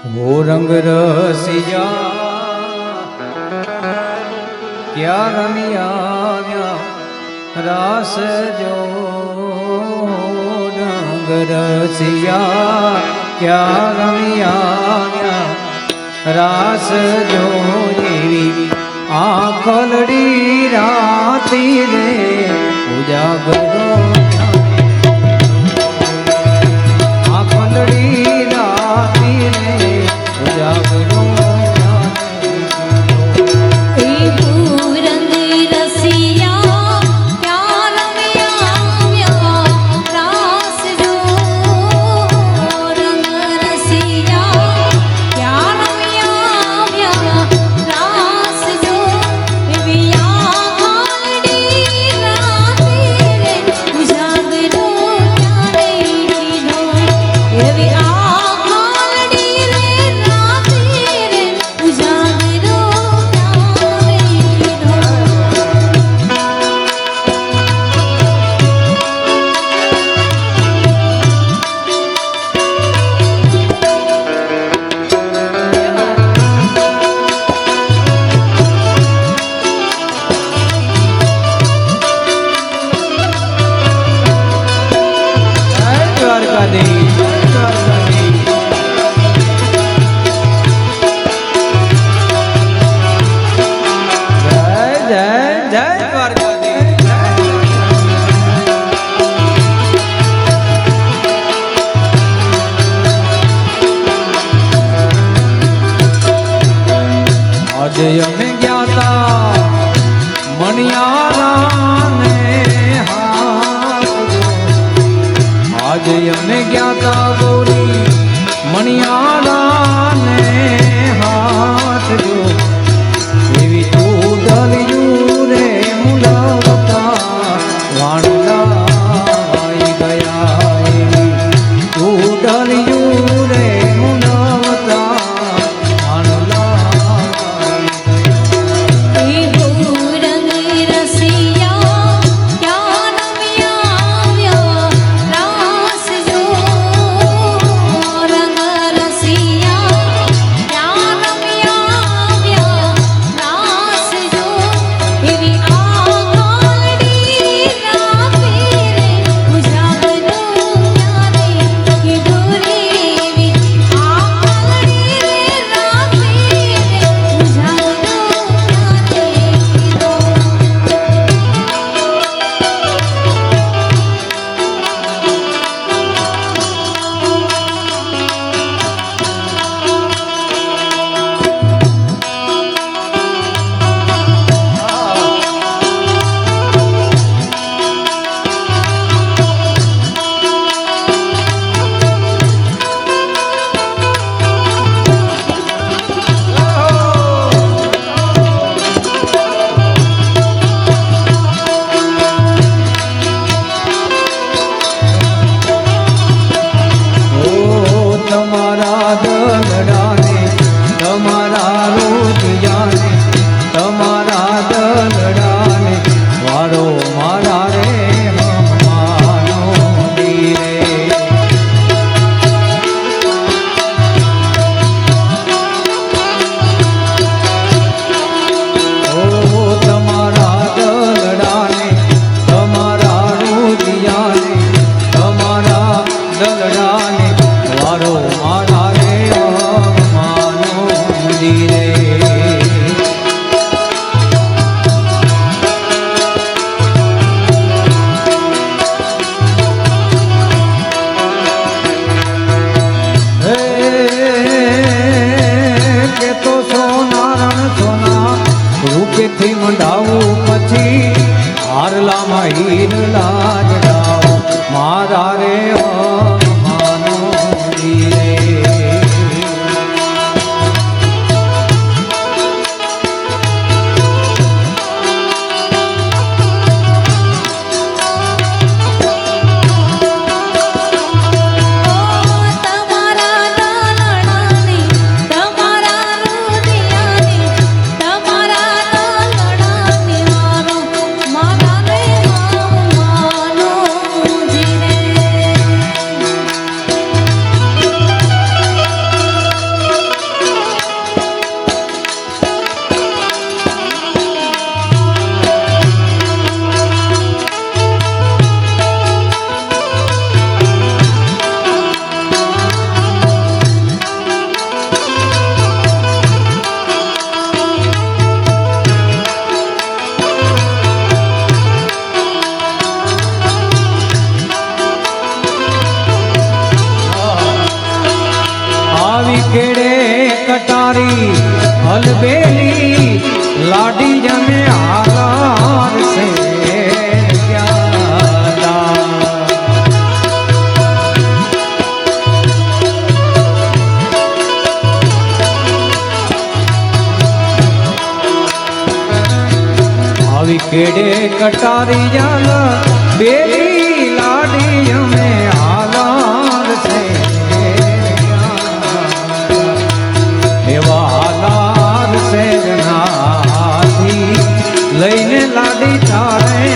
वो रंग रसिया क्या रमिया रास जो रंग रसिया क्या रमिया रास जो एवी आखलड़ी राती रे उजागरो आखलड़ी राती रे उजागरो અમે ગયા તા મણિયારા ને આજે અમે ગયા તા ગોરી મણિયારા ને હાથ જો એવી તું ડલ્યું રે મુલાવતા વાણલા આવી ગયા એવી તું ડલ્યું રે મુલાવતા રૂપેથી મંડાવું પછી હારલામાં હીર લાજડાવ મારા રે માનો રે મારા રે કેડે કટારી હલબેલી લાડી જમે હાલાર છે આવી કેડે કટારી જાલ બેલી લાડી જમે હાલાર છે એવા હાલાર છે નાથી લઈને લાડી તારે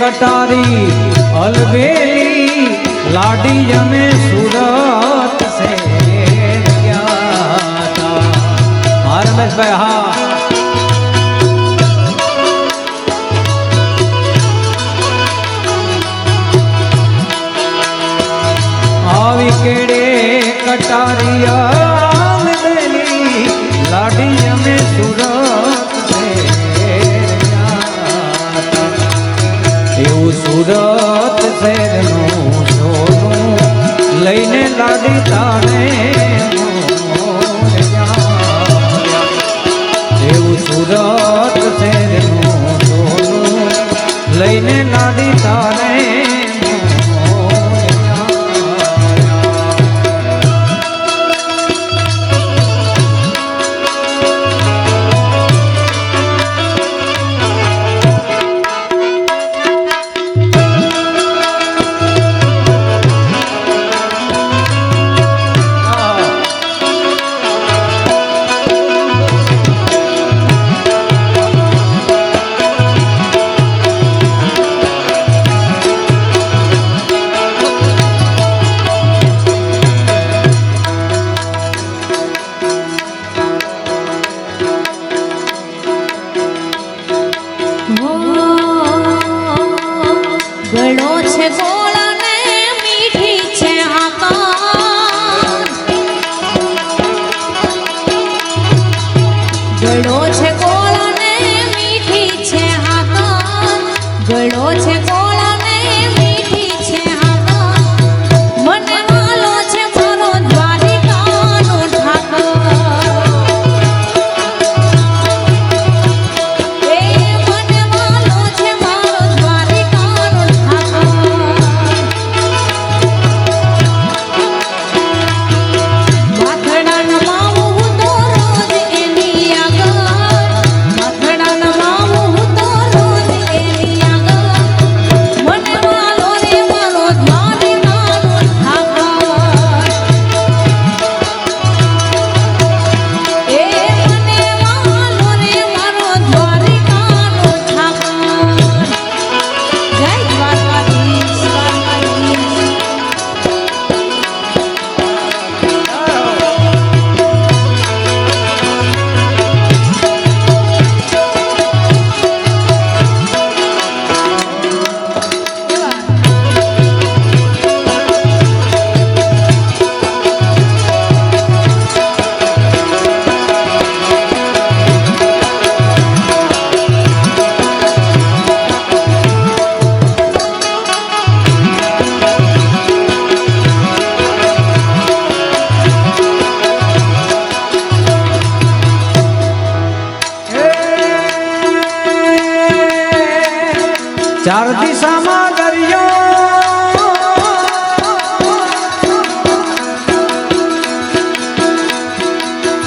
કટારી અલબેલી લાડી જમે સુરત સે રમેશભાઈ હા આવી કેડે કટારી અલબેલી લાડી જમે સુરત એવું સુરત શહેરનું સોનું લઈને લાડી તારે એવું સુરત શહેરનું સોનું લઈને લાડી તારે ગળો છે ગોળ ને મીઠી છે આકાર ગળો છે ગોળ ને મીઠી છે આકાર ગળો છે ગોળ ને મીઠી છે આકાર મને વાલો છે મારો દ્વારિકાનો ઠાકર એ મને વાલો છે મારો દ્વારિકાનો ઠાકર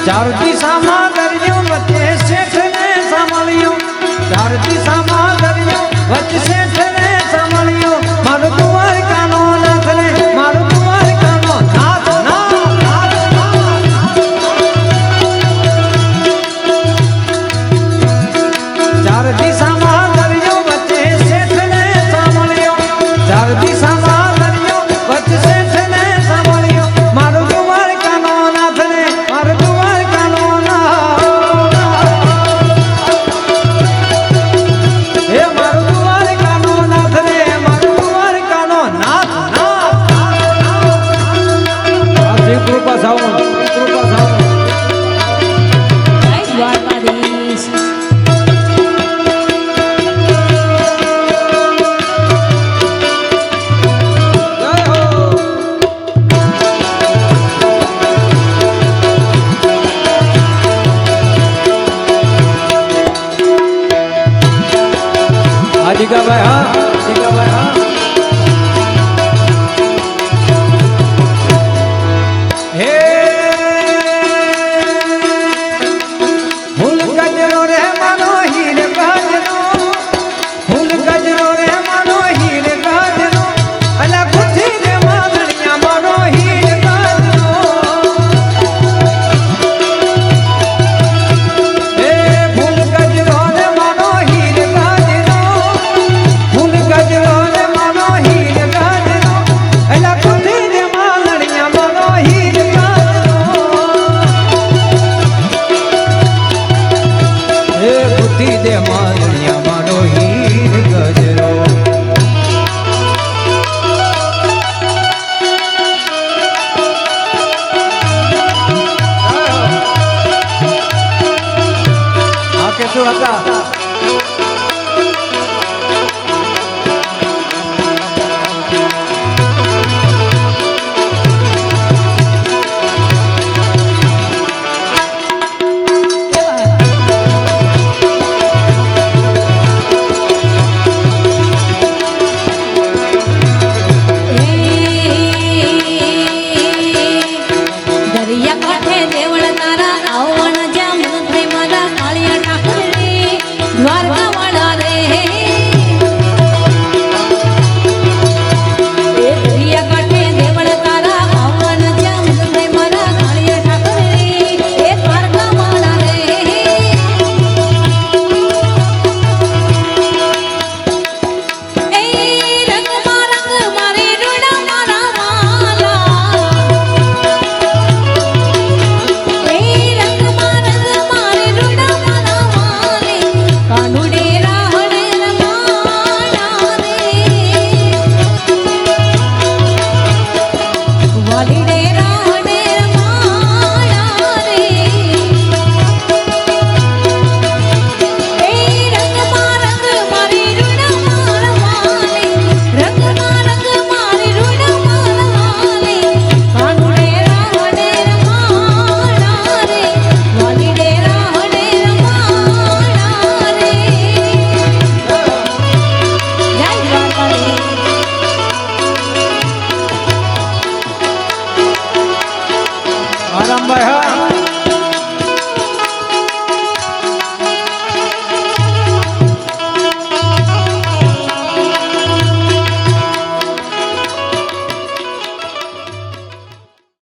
ચાર દિશામાં